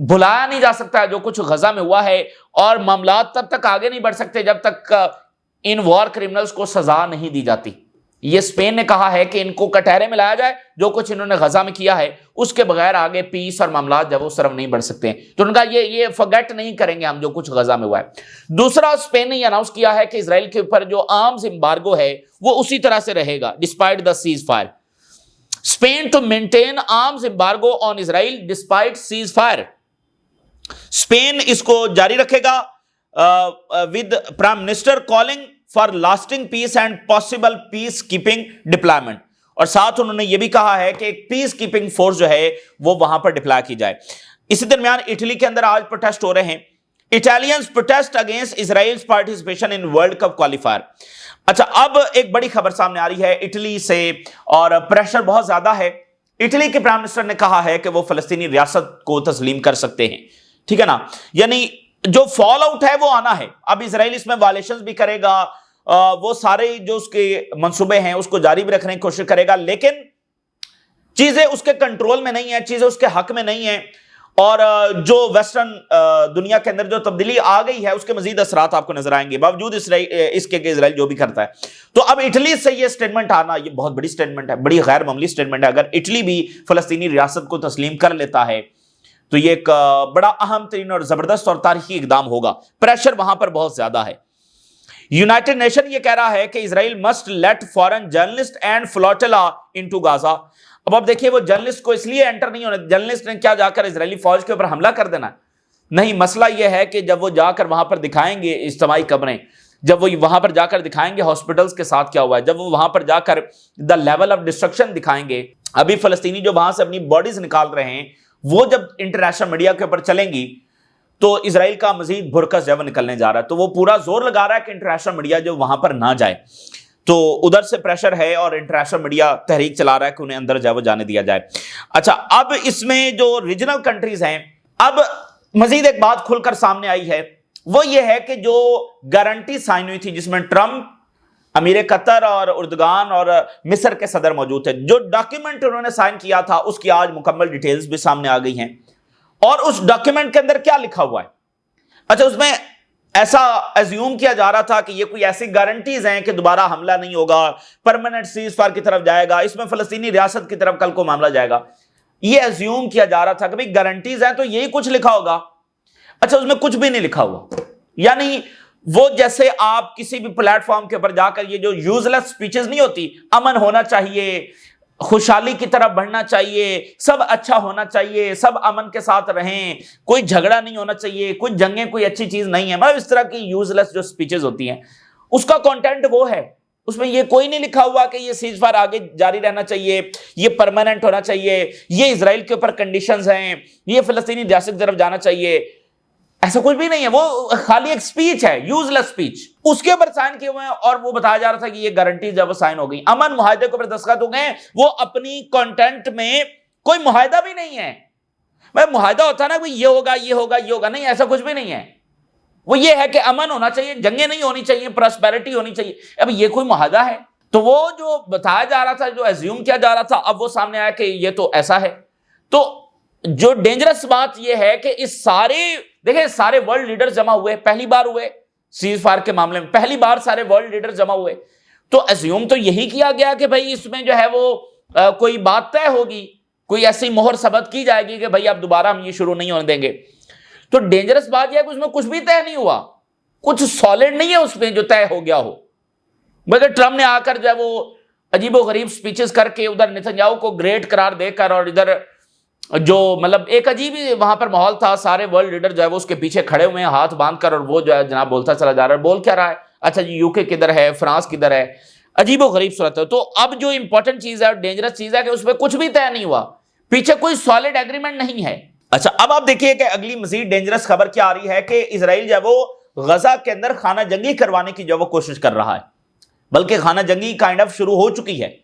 بھلایا نہیں جا سکتا جو کچھ غزہ میں ہوا ہے، اور معاملات تب تک آگے نہیں بڑھ سکتے جب تک ان وار کرمنلز کو سزا نہیں دی جاتی۔ یہ اسپین نے کہا ہے کہ ان کو کٹہرے میں لایا جائے، جو کچھ انہوں نے غزہ میں کیا ہے اس کے بغیر آگے پیس اور معاملات جب وہ سرو نہیں بڑھ سکتے، تو ان کا یہ فرگیٹ نہیں کریں گے ہم جو کچھ غزہ میں ہوا ہے۔ دوسرا، اسپین نے یہ اناؤنس کیا ہے کہ اسرائیل کے اوپر جو آرمز امبارگو ہے وہ اسی طرح سے رہے گا despite the ceasefire. Spain to maintain arms embargo on Israel despite ceasefire. Spain اس کو جاری رکھے گا with prime minister calling for lasting peace and possible peacekeeping deployment, اور ساتھ انہوں نے یہ بھی کہا ہے کہ ایک پیس کیپنگ فورس جو ہے وہ وہاں پر ڈپلائی کی جائے۔ اسی درمیان اٹلی کے اندر آج پروٹیسٹ ہو رہے ہیں۔ Italians protest against Israel's participation in world cup qualifier. اچھا، اب ایک بڑی خبر سامنے آ رہی ہے اٹلی سے، اور پریشر بہت زیادہ ہے۔ اٹلی کے پرائم منسٹر نے کہا ہے کہ وہ فلسطینی ریاست کو تسلیم کر سکتے ہیں، ٹھیک ہے نا، یعنی جو فال آؤٹ ہے وہ آنا ہے۔ اب اسرائیل اس میں وائلیشنز بھی کرے گا، وہ سارے جو اس کے منصوبے ہیں اس کو جاری بھی رکھنے کی کوشش کرے گا، لیکن چیزیں اس کے کنٹرول میں نہیں ہیں، چیزیں اس کے حق میں نہیں ہیں، اور جو ویسٹرن دنیا کے اندر جو تبدیلی آ گئی ہے اس کے مزید اثرات آپ کو نظر آئیں گے، باوجود اس کے کہ اسرائیل جو بھی کرتا ہے۔ تو اب اٹلی سے یہ سٹیٹمنٹ آنا، یہ بہت بڑی سٹیٹمنٹ ہے، بڑی غیر معمولی سٹیٹمنٹ ہے۔ اگر اٹلی بھی فلسطینی ریاست کو تسلیم کر لیتا ہے تو یہ ایک بڑا اہم ترین اور زبردست اور تاریخی اقدام ہوگا۔ پریشر وہاں پر بہت زیادہ ہے۔ یونائٹڈ نیشن یہ کہہ رہا ہے کہ Israel must let foreign journalist and flotilla into Gaza. اب آپ دیکھیے، وہ جرنلسٹ کو اس لیے انٹر نہیں ہونے، جرنلسٹ نے کیا جا کر اسرائیلی فوج کے اوپر حملہ کر دینا؟ نہیں، مسئلہ یہ ہے کہ جب وہ جا کر وہاں پر دکھائیں گے اجتماعی قبریں، جب وہ وہاں پر جا کر دکھائیں گے ہاسپٹلز کے ساتھ کیا ہوا ہے، جب وہ وہاں پر جا کر دا لیول آف ڈسٹرکشن دکھائیں گے، ابھی فلسطینی جو وہاں سے اپنی باڈیز نکال رہے ہیں وہ جب انٹرنیشنل میڈیا کے اوپر چلیں گی تو اسرائیل کا مزید بھرکس جو نکلنے جا رہا ہے۔ تو وہ پورا زور لگا رہا ہے کہ انٹرنیشنل میڈیا جو وہاں پر نہ جائے، تو ادھر سے پریشر ہے اور انٹرنیشنل میڈیا تحریک چلا رہا ہے کہ انہیں اندر وہ جانے دیا جائے۔ اچھا، اب اس میں جو ریجنل کنٹریز ہیں، اب مزید ایک بات کھل کر سامنے آئی ہے، وہ یہ ہے کہ جو گارنٹی سائن ہوئی تھی جس میں ٹرمپ، امیر قطر اور اردگان اور مصر کے صدر موجود تھے، جو ڈاکیومنٹ انہوں نے سائن کیا تھا اس کی آج مکمل ڈیٹیلز بھی سامنے آ گئی ہیں۔ اور اس ڈاکیومنٹ کے اندر کیا لکھا ہوا ہے؟ اچھا، اس میں ایسا ایزیوم کیا جا رہا تھا کہ یہ کوئی ایسی گارنٹیز ہیں کہ دوبارہ حملہ نہیں ہوگا، پرماننٹ سیز فائر کی طرف جائے گا، اس میں فلسطینی ریاست کی طرف کل کو معاملہ جائے گا، یہ ایزیوم کیا جا رہا تھا کہ بھئی گارنٹیز ہیں تو یہی کچھ لکھا ہوگا۔ اچھا، اس میں کچھ بھی نہیں لکھا ہوا، یعنی وہ جیسے آپ کسی بھی پلیٹ فارم کے اوپر جا کر یہ جو یوزلیس سپیچز نہیں ہوتی، امن ہونا چاہیے، خوشحالی کی طرف بڑھنا چاہیے، سب اچھا ہونا چاہیے، سب امن کے ساتھ رہیں، کوئی جھگڑا نہیں ہونا چاہیے، کوئی جنگیں کوئی اچھی چیز نہیں ہے، مطلب اس طرح کی یوزلیس جو سپیچز ہوتی ہیں اس کا کانٹینٹ وہ ہے۔ اس میں یہ کوئی نہیں لکھا ہوا کہ یہ سیز فائر آگے جاری رہنا چاہیے، یہ پرماننٹ ہونا چاہیے، یہ اسرائیل کے اوپر کنڈیشنز ہیں، یہ فلسطینی ریاست کی طرف جانا چاہیے، ایسا کچھ بھی نہیں ہے۔ وہ خالی ایک سپیچ ہے، یوزلیس سپیچ، اس کے اوپر سائن کیے ہوئے ہیں، اور وہ بتایا جا رہا تھا کہ یہ گارنٹیز جب وہ سائن ہو گئی، امن معاہدے کے اوپر دستخط ہو گئے، وہ اپنی کانٹینٹ میں کوئی معاہدہ بھی نہیں ہے۔ معاہدہ ہوتا ہے نا کوئی یہ ہوگا یہ ہوگا یہ ہوگا، نہیں، ایسا کچھ بھی نہیں ہے۔ وہ یہ ہے کہ امن ہونا چاہیے، جنگیں نہیں ہونی چاہیے، پراسپیرٹی ہونی چاہیے۔ اب یہ کوئی معاہدہ ہے؟ تو وہ جو بتایا جا رہا تھا، جو ایزیوم کیا جا رہا تھا، اب وہ سامنے آیا کہ یہ تو ایسا ہے۔ تو جو ڈینجرس بات یہ ہے کہ اس دیکھیں سارے ورلڈ لیڈرز جمع ہوئے، پہلی بار ہوئے سیز فائر کے معاملے میں، پہلی بار سارے ورلڈ لیڈرز جمع ہوئے، تو ایزیوم تو یہی کیا گیا کہ بھائی اس میں جو ہے وہ کوئی بات طے ہوگی، کوئی ایسی مہر ثبت کی جائے گی کہ بھائی اب دوبارہ ہم یہ شروع نہیں ہونے دیں گے۔ تو ڈینجرس بات یہ ہے کہ اس میں کچھ بھی طے نہیں ہوا، کچھ سالڈ نہیں ہے اس میں جو طے ہو گیا ہو۔ مگر ٹرمپ نے آ کر جو ہے وہ عجیب و غریب سپیچز کر کے ادھر نتنیاہو کو گریٹ قرار دے کر، اور ادھر جو مطلب ایک عجیب ہی وہاں پر ماحول تھا، سارے ورلڈ لیڈر جو ہے وہ اس کے پیچھے کھڑے ہوئے ہیں ہاتھ باندھ کر، اور وہ جو ہے جناب بولتا چلا جا رہا ہے۔ بول کیا رہا ہے؟ اچھا جی، یو کے کدھر ہے، فرانس کدھر ہے، عجیب و غریب صورت ہے۔ تو اب جو امپورٹنٹ چیز ہے اور ڈینجرس چیز ہے کہ اس میں کچھ بھی طے نہیں ہوا، پیچھے کوئی سالڈ ایگریمنٹ نہیں ہے۔ اچھا، اب آپ دیکھیے کہ اگلی مزید ڈینجرس خبر کیا آ رہی ہے کہ اسرائیل جو ہے وہ غزہ کے اندر خانہ جنگی کروانے کی جو وہ کوشش کر رہا ہے، بلکہ خانہ جنگی کائنڈ آف شروع ہو چکی ہے،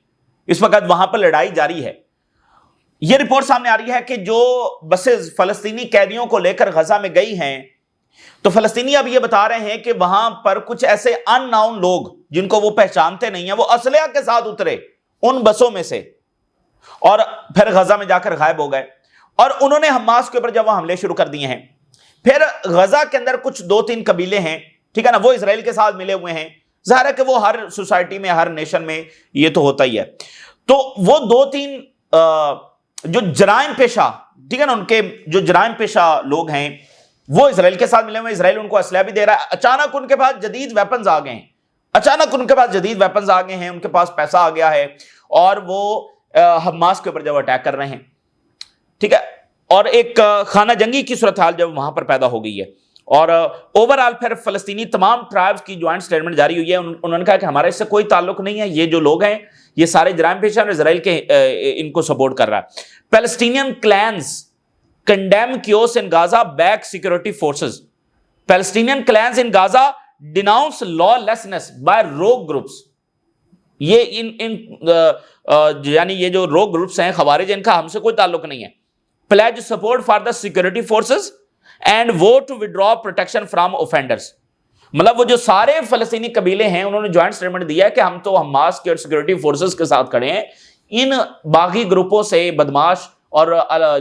اس وقت وہاں پر لڑائی جاری ہے۔ یہ رپورٹ سامنے آ رہی ہے کہ جو بسز فلسطینی قیدیوں کو لے کر غزہ میں گئی ہیں، تو فلسطینی اب یہ بتا رہے ہیں کہ وہاں پر کچھ ایسے ان ناؤن لوگ جن کو وہ پہچانتے نہیں ہیں، وہ اسلحہ کے ساتھ اترے ان بسوں میں سے اور پھر غزہ میں جا کر غائب ہو گئے۔ اور انہوں نے حماس کے اوپر جب وہ حملے شروع کر دیے ہیں. پھر غزہ کے اندر کچھ 2-3 قبیلے ہیں, ٹھیک ہے نا, وہ اسرائیل کے ساتھ ملے ہوئے ہیں. ظاہر ہے کہ وہ ہر سوسائٹی میں, ہر نیشن میں یہ تو ہوتا ہی ہے. تو وہ 2-3 جو جرائم پیشہ, ٹھیک ہے نا, ان کے جو جرائم پیشہ لوگ ہیں وہ اسرائیل کے ساتھ ملے ہوئے. اسرائیل ان کو اسلحہ بھی دے رہا ہے. اچانک ان کے پاس جدید ویپنز آ گئے ہیں, ان کے پاس پیسہ آ گیا ہے, اور وہ حماس کے اوپر جب اٹیک کر رہے ہیں, ٹھیک ہے, اور ایک خانہ جنگی کی صورتحال جب وہاں پر پیدا ہو گئی ہے. اور اوورآل پھر فلسطینی تمام ٹرائبز کی جوائنٹ سٹیٹمنٹ جاری ہوئی ہے. انہوں نے کہا کہ ہمارا اس سے کوئی تعلق نہیں ہے, یہ جو لوگ ہیں یہ سارے جرائم پیشہ ہیں, اسرائیل کے ان کو سپورٹ کر رہا ہے. Palestinian clans condemn chaos in Gaza, back security forces. Palestinian clans in Gaza denounce lawlessness by rogue groups. یہ یعنی یہ جو روگ گروپس ہیں خوارج, ان کا ہم سے کوئی تعلق نہیں ہے. pledge support for the security forces and vote to withdraw protection from offenders. مطلب وہ جو سارے فلسطینی قبیلے ہیں انہوں نے جوائنٹ سٹیٹمنٹ دیا ہے کہ ہم تو حماس کے اور سیکورٹی فورسز کے ساتھ کھڑے ہیں, ان باغی گروپوں سے, بدماش اور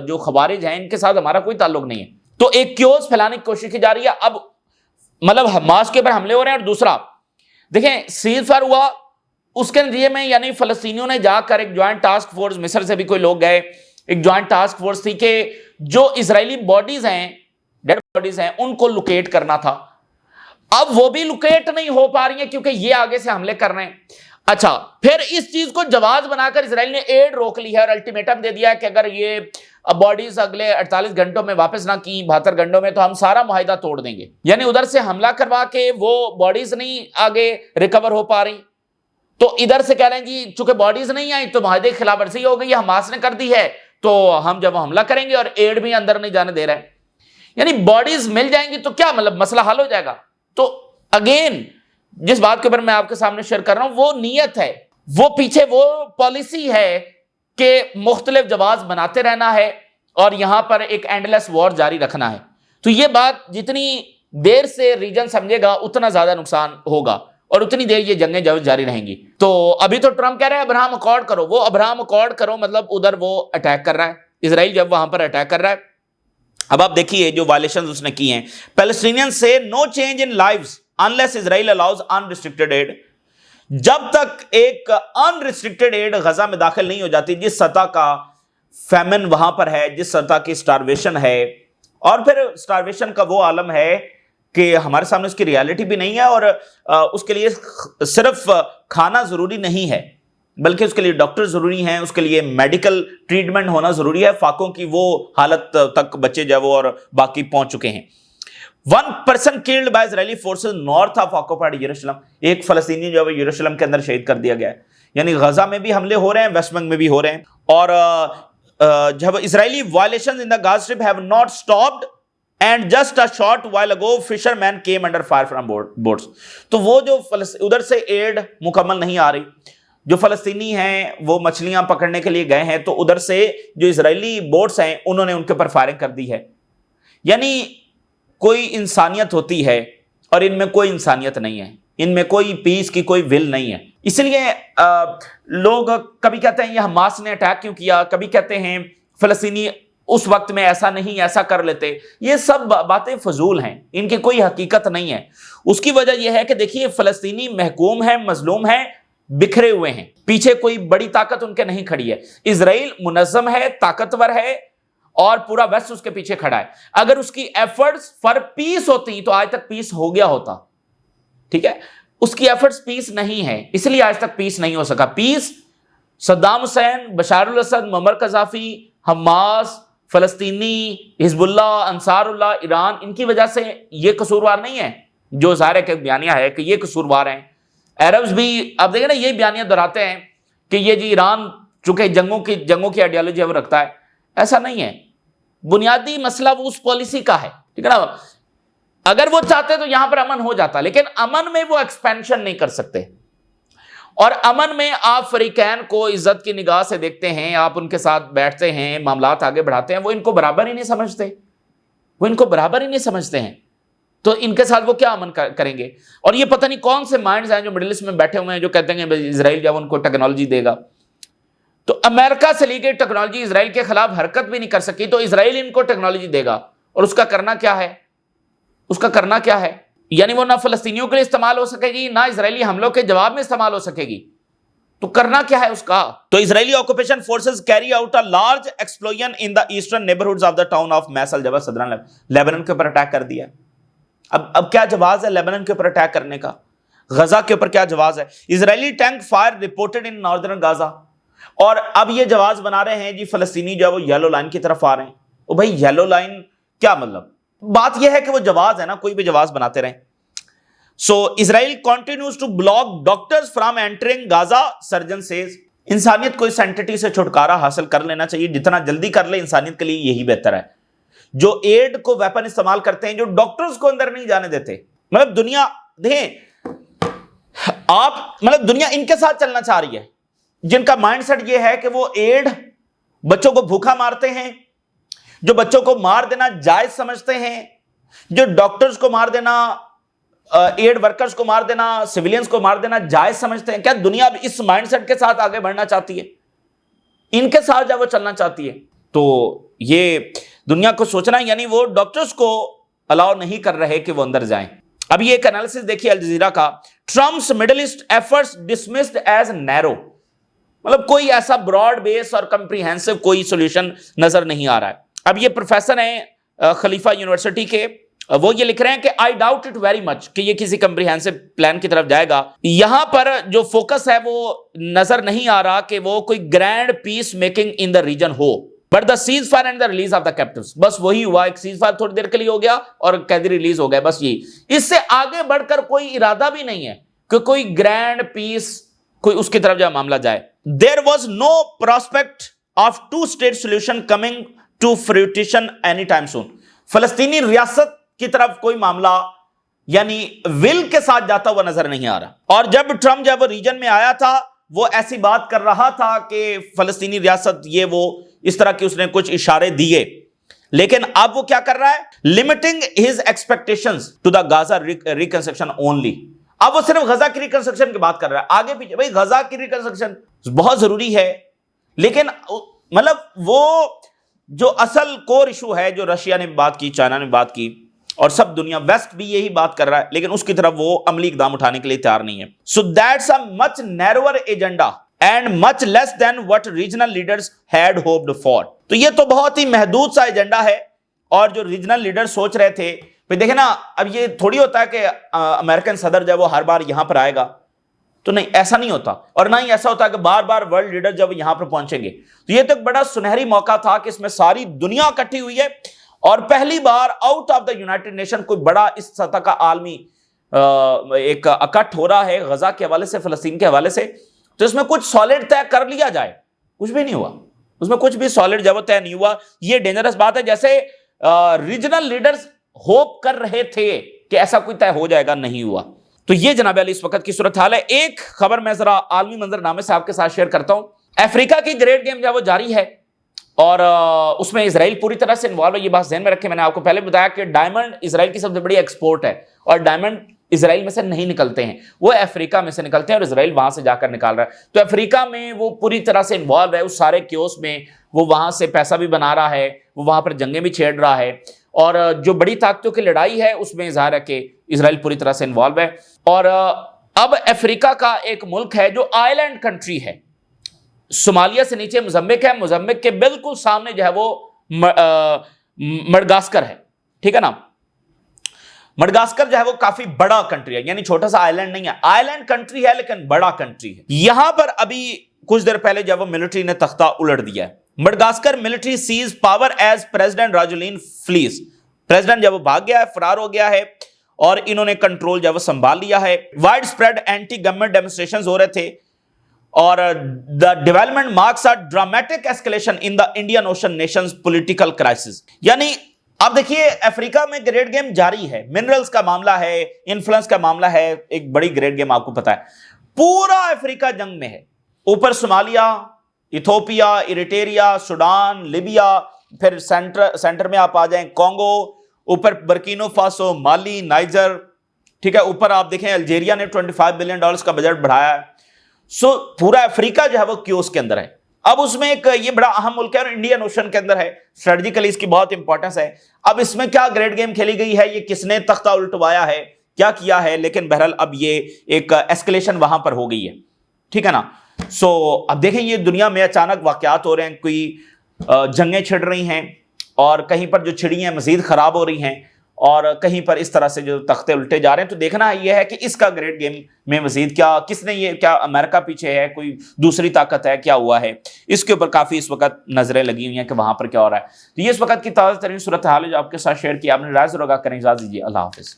جو خوارج ہیں ان کے ساتھ ہمارا کوئی تعلق نہیں ہے. تو ایک کیوس پھیلانے کی کوشش کی جا رہی ہے. اب مطلب حماس کے اوپر حملے ہو رہے ہیں. اور دوسرا دیکھیں, سیز فائر ہوا, اس کے نتیجے میں یعنی فلسطینیوں نے جا کر ایک جوائنٹ ٹاسک فورس, مصر سے بھی کوئی لوگ گئے, ایک جوائنٹ ٹاسک فورس تھی کہ جو اسرائیلی باڈیز ہیں, ڈیڈ باڈیز ہیں, ان کو لوکیٹ کرنا تھا. اب وہ بھی لوکیٹ نہیں ہو پا رہی ہیں کیونکہ یہ آگے سے حملے کر رہے ہیں. اچھا, پھر اس چیز کو جواز بنا کر اسرائیل نے ایڈ روک لی ہے اور الٹیمیٹم دے دیا ہے کہ اگر یہ باڈیز اگلے 48 گھنٹوں میں واپس نہ کی, 72 گھنٹوں میں, تو ہم سارا معاہدہ توڑ دیں گے. یعنی ادھر سے حملہ کروا کے وہ باڈیز نہیں آگے ریکور ہو پا رہی, تو ادھر سے کہہ رہے ہیں جی چونکہ باڈیز نہیں آئی تو معاہدے کی خلاف ورزی ہو گئی ہے, حماس نے کر دی ہے, تو ہم جب حملہ کریں گے, اور ایڈ بھی اندر نہیں جانے دے رہے ہیں. یعنی باڈیز مل جائیں گی تو کیا مطلب مسئلہ حل ہو جائے گا. تو اگین جس بات کے اوپر میں آپ کے سامنے شیئر کر رہا ہوں وہ نیت ہے, وہ پیچھے وہ پالیسی ہے کہ مختلف جواز بناتے رہنا ہے اور یہاں پر ایک اینڈلیس وار جاری رکھنا ہے. تو یہ بات جتنی دیر سے ریجن سمجھے گا اتنا زیادہ نقصان ہوگا اور اتنی دیر یہ جنگیں جاری رہیں گی. تو ابھی تو ٹرمپ کہہ رہے ہیں ابراہم اکارڈ کرو, وہ ابراہم اکارڈ کرو مطلب ادھر وہ اٹیک کر رہا ہے, اسرائیل جب وہاں پر اٹیک کر رہا ہے. اب آپ دیکھیے جو وائلیشنز اس نے کی ہیں. Palestinian say no change in lives unless Israel allows unrestricted aid. جب تک ایک unrestricted aid غزہ میں داخل نہیں ہو جاتی, جس سطح کا فیمن وہاں پر ہے, جس سطح کی سٹارویشن ہے, اور پھر سٹارویشن کا وہ عالم ہے کہ ہمارے سامنے اس کی ریالٹی بھی نہیں ہے, اور اس کے لیے صرف کھانا ضروری نہیں ہے بلکہ اس کے لیے ڈاکٹر ضروری ہیں, اس کے لیے میڈیکل ٹریٹمنٹ ہونا ضروری ہے. فاقوں کی وہ حالت تک بچے جو وہ اور باقی پہنچ چکے ہیں. 1 person killed by Israeli forces north of occupied Jerusalem. ایک فلسطینی جو ہے یروشلم کے اندر شہید کر دیا گیا ہے. یعنی غزہ میں بھی حملے ہو رہے ہیں, ویسٹ بینک میں بھی ہو رہے ہیں, اور جب اسرائیلی violations in the Gaza Strip have not stopped and just a short while ago fishermen came under fire from boats. تو وہ جو ادھر سے ایڈ مکمل نہیں آ رہی, جو فلسطینی ہیں وہ مچھلیاں پکڑنے کے لیے گئے ہیں, تو ادھر سے جو اسرائیلی بوٹس ہیں انہوں نے ان کے اوپر فائرنگ کر دی ہے. یعنی کوئی انسانیت ہوتی ہے اور ان میں کوئی انسانیت نہیں ہے, ان میں کوئی پیس کی کوئی ول نہیں ہے. اس لیے لوگ کبھی کہتے ہیں یہ حماس نے اٹیک کیوں کیا, کبھی کہتے ہیں فلسطینی اس وقت میں ایسا نہیں, ایسا کر لیتے. یہ سب باتیں فضول ہیں, ان کی کوئی حقیقت نہیں ہے. اس کی وجہ یہ ہے کہ دیکھیے فلسطینی محکوم ہیں, مظلوم ہیں, بکھرے ہوئے ہیں, پیچھے کوئی بڑی طاقت ان کے نہیں کھڑی ہے. اسرائیل منظم ہے, طاقتور ہے, اور پورا ویسٹ اس کے پیچھے کھڑا ہے. اگر اس کی ایفرٹس فار پیس ہوتی تو آج تک پیس ہو گیا ہوتا. ٹھیک ہے, اس کی ایفرٹس پیس نہیں ہے, اس لیے آج تک پیس نہیں ہو سکا. پیس صدام حسین, بشار الاسد, معمر قذافی, حماس, فلسطینی, حزب اللہ, انصار اللہ, ایران, ان کی وجہ سے یہ قصوروار نہیں ہے. جو ظاہر ہے کہ بیانیہ ہے کہ یہ قصوروار ہیں. عربز بھی اب دیکھیں نا یہ بیانیہ دہراتے ہیں کہ یہ جی ایران چونکہ جنگوں کی آئیڈیالوجی وہ رکھتا ہے. ایسا نہیں ہے, بنیادی مسئلہ وہ اس پالیسی کا ہے. ٹھیک ہے نا, اگر وہ چاہتے تو یہاں پر امن ہو جاتا, لیکن امن میں وہ ایکسپینشن نہیں کر سکتے. اور امن میں آپ فریقین کو عزت کی نگاہ سے دیکھتے ہیں, آپ ان کے ساتھ بیٹھتے ہیں, معاملات آگے بڑھاتے ہیں, وہ ان کو برابر ہی نہیں سمجھتے ہیں. تو ان کے ساتھ وہ کیا امن کریں گے؟ اور یہ پتہ نہیں کون سے مائنڈز ہیں جو مڈل ایسٹ میں بیٹھے ہوئے ہیں جو کہتے ہیں کہ اسرائیل جب ان کو ٹیکنالوجی دے گا. تو امریکہ سے لی گئی ٹیکنالوجی اسرائیل کے خلاف حرکت بھی نہیں کر سکی، تو اسرائیل ان کو ٹیکنالوجی دے گا، اور اس کا کرنا کیا ہے؟ اس کا کرنا کیا ہے؟ یعنی وہ نہ فلسطینیوں کے لیے استعمال ہو سکے گی، نہ اسرائیلی حملوں کے جواب میں استعمال ہو سکے گی، تو کرنا کیا ہے اس کا؟ تو Israeli occupation forces carry out a large explosion in the eastern neighbourhoods of the town of Mais al Jabal southern Lebanon کے اوپر اٹیک کر دیا۔ اب کیا جواز ہے لیبنان کے اوپر اٹیک کرنے کا؟ غزہ کے اوپر کیا جواز ہے؟ Israeli tank fire reported in northern Gaza, اور اب یہ جواز بنا رہے ہیں جی فلسطینی جو ہے وہ یلو لائن کی طرف آ رہے ہیں۔ او بھائی یلو لائن کیا مطلب؟ بات یہ ہے کہ وہ جواز ہے نا، کوئی بھی جواز بناتے رہیں۔ So Israel continues to block doctors from entering Gaza, surgeon says. انسانیت کو اس اینٹی سے چھٹکارا حاصل کر لینا چاہیے، جتنا جلدی کر لے انسانیت کے لیے یہی بہتر ہے۔ جو ایڈ کو ویپن استعمال کرتے ہیں، جو ڈاکٹرز کو اندر نہیں جانے دیتے، مطلب دنیا دیکھیں آپ، مطلب دنیا ان کے ساتھ چلنا چاہ رہی ہے جن کا مائنڈ سیٹ یہ ہے کہ وہ ایڈ بچوں کو بھوکا مارتے ہیں، جو بچوں کو مار دینا جائز سمجھتے ہیں، جو ڈاکٹرز کو مار دینا، ایڈ ورکرز کو مار دینا، سیولینز کو مار دینا جائز سمجھتے ہیں۔ کیا دنیا اب اس مائنڈ سیٹ کے ساتھ آگے بڑھنا چاہتی ہے؟ ان کے ساتھ جب وہ چلنا چاہتی ہے تو یہ دنیا کو سوچنا، یعنی وہ ڈاکٹرز کو الاؤ نہیں کر رہے کہ وہ اندر جائیں۔ اب یہ ایک انالیسس دیکھیے الجزیرہ کا، Trump's Middle East efforts dismissed as narrow, مطلب کوئی ایسا براڈ بیس اور کمپریہنسو کوئی سولوشن نظر نہیں آ رہا ہے۔ اب یہ پروفیسر ہیں خلیفہ یونیورسٹی کے، وہ یہ لکھ رہے ہیں کہ I doubt it very much کہ یہ کسی کمپریہنسو پلان کی طرف جائے گا۔ یہاں پر جو فوکس ہے وہ نظر نہیں آ رہا کہ وہ کوئی grand peacemaking in the region ہو، but the ceasefire and the release of the captives, بس وہی ہوا، ایک سیز فائر تھوڑی دیر کے لیے ہو گیا اور قیدی ریلیز ہو گئے، بس یہی۔ اس سے آگے بڑھ کر کوئی ارادہ بھی نہیں ہے کہ کوئی گرینڈ پیس، کوئی اس کی طرف جو معاملہ جائے۔ There was no prospect of two-state solution coming to fruition anytime soon۔ فلسطینی ریاست کی طرف کوئی معاملہ یعنی ول کے ساتھ جاتا ہوا نظر نہیں آ رہا، اور جب ٹرمپ جب ريجن میں آیا تھا وہ ایسی بات کر رہا تھا کہ فلسطینی ریاست یہ وہ اس طرح کی اس نے کچھ اشارے دیے، لیکن اب وہ کیا کر رہا ہے؟ limiting his expectations to the Gaza reconstruction only۔ اب وہ صرف غزہ کی ریکنسٹرکشن کی بات کر رہا ہے، آگے پیچھے بھائی غزہ کی ریکنسٹرکشن بہت ضروری ہے، لیکن مطلب وہ جو اصل کور ایشو ہے جو رشیا نے بات کی، چائنا نے بات کی، اور سب دنیا ویسٹ بھی یہی بات کر رہا ہے، لیکن اس کی طرف وہ عملی اقدام اٹھانے کے لیے تیار نہیں ہے۔ So that's a much narrower agenda and much less than what regional leaders had hoped for. تو یہ تو بہت ہی محدود سا ایجنڈا ہے، اور جو ریجنل لیڈر سوچ رہے تھے، پھر دیکھیں نا، اب یہ تھوڑی ہوتا ہے کہ امریکن صدر جب وہ ہر بار یہاں پر آئے گا، تو نہیں، ایسا نہیں ہوتا، اور نہ ہی ایسا ہوتا ہے کہ بار بار ورلڈ لیڈر جب یہاں پر پہنچیں گے۔ تو یہ تو ایک بڑا سنہری موقع تھا کہ اس میں ساری دنیا اکٹھی ہوئی ہے، اور پہلی بار out of the United Nation کوئی بڑا اس سطح کا عالمی ایک اکٹھ ہو رہا ہے غزہ کے حوالے سے، فلسطین کے حوالے سے، تو اس میں کچھ سالڈ طے کر لیا جائے، کچھ بھی نہیں ہوا، اس میں کچھ بھی سالڈ جب طے نہیں ہوا۔ یہ ڈینجرس بات ہے، جیسے ریجنل لیڈرز ہوپ کر رہے تھے کہ ایسا کوئی طے ہو جائے گا، نہیں ہوا۔ تو یہ جناب علی اس وقت کی صورتحال ہے۔ ایک خبر میں ذرا عالمی منظر نامے سے آپ کے ساتھ شیئر کرتا ہوں۔ افریقہ کی گریٹ گیم جو ہے وہ جاری ہے، اور اس میں اسرائیل پوری طرح سے انوالو ہے۔ یہ بات ذہن میں رکھیں، میں نے آپ کو پہلے بتایا کہ ڈائمنڈ اسرائیل کی سب سے بڑی ایکسپورٹ ہے، اور ڈائمنڈ اسرائیل میں سے نہیں نکلتے ہیں، وہ افریقہ میں سے نکلتے ہیں، اور اسرائیل وہاں سے جا کر نکال رہا ہے۔ تو افریقہ میں وہ پوری طرح سے انوالو ہے اس سارے کیوس میں، وہ وہاں سے پیسہ بھی بنا رہا ہے، وہ وہاں پر جنگیں بھی چھیڑ رہا ہے، اور جو بڑی طاقتوں کی لڑائی ہے اس میں ظاہر ہے کہ اسرائیل پوری طرح سے انوالو ہے۔ اور اب افریقہ کا ایک ملک ہے جو آئی لینڈ کنٹری ہے، صومالیہ سے نیچے موزمبک ہے، موزمبک کے بالکل سامنے جو ہے وہ مڈغاسکر ہے، ٹھیک ہے نا۔ مڈغاسکر جو ہے وہ کافی بڑا کنٹری ہے، یعنی چھوٹا سا آئی لینڈ نہیں ہے، آئی لینڈ کنٹری ہے لیکن بڑا کنٹری ہے۔ یہاں پر ابھی کچھ دیر پہلے جب وہ ملٹری نے تختہ الٹ دیا ہے۔ Madagascar military seizes power as president Rajoelina flees, president جب وہ بھاگ گیا ہے، فرار ہو گیا ہے، اور انہوں نے کنٹرول جب وہ سنبھال لیا ہے۔ Widespread anti government demonstrations ہو رہے تھے، اور the development marks a dramatic escalation in the Indian Ocean nations political crisis۔ یعنی اب دیکھیے افریقہ میں گریٹ گیم جاری ہے، منرلز کا معاملہ ہے، انفلوئنس کا معاملہ ہے، ایک بڑی گریٹ گیم آپ کو پتا ہے، پورا افریقہ جنگ میں ہے، اوپر Somalia, Ethiopia, Eritrea, Sudan, Libya, پھر سینٹر میں آپ آ جائیں کانگو، اوپر برکینو فاسو، مالی، نائجر، ٹھیک ہے، اوپر آپ دیکھیں الجیریا نے $25 بلین کا بجٹ بڑھایا ہے۔ سو پورا افریقہ جو ہے وہ کیوس کے اندر ہے۔ اب اس میں ایک یہ بڑا اہم ملک ہے اور انڈین اوشن کے اندر ہے، اسٹریٹجیکلی اس کی بہت امپورٹنس ہے. اب اس میں کیا گریٹ گیم کھیلی گئی ہے، یہ کس نے تختہ الٹوایا ہے، کیا کیا ہے، لیکن بہرحال اب یہ ایک ایسکلیشن وہاں پر ہو گئی ہے، ٹھیک ہے نا. سو اب دیکھیں یہ دنیا میں اچانک واقعات ہو رہے ہیں، کوئی جنگیں چھڑ رہی ہیں اور کہیں پر جو چھڑی ہیں مزید خراب ہو رہی ہیں اور کہیں پر اس طرح سے جو تختے الٹے جا رہے ہیں. تو دیکھنا یہ ہے کہ اس کا گریٹ گیم میں مزید کیا، کس نے یہ، کیا امریکہ پیچھے ہے، کوئی دوسری طاقت ہے، کیا ہوا ہے، اس کے اوپر کافی اس وقت نظریں لگی ہوئی ہیں کہ وہاں پر کیا ہو رہا ہے. تو یہ اس وقت کی تازہ ترین صورتحال ہے جو آپ کے ساتھ شیئر کی. آپ نے رائے ضرور آگاہ کریں. اجازت دیجیے، اللہ حافظ.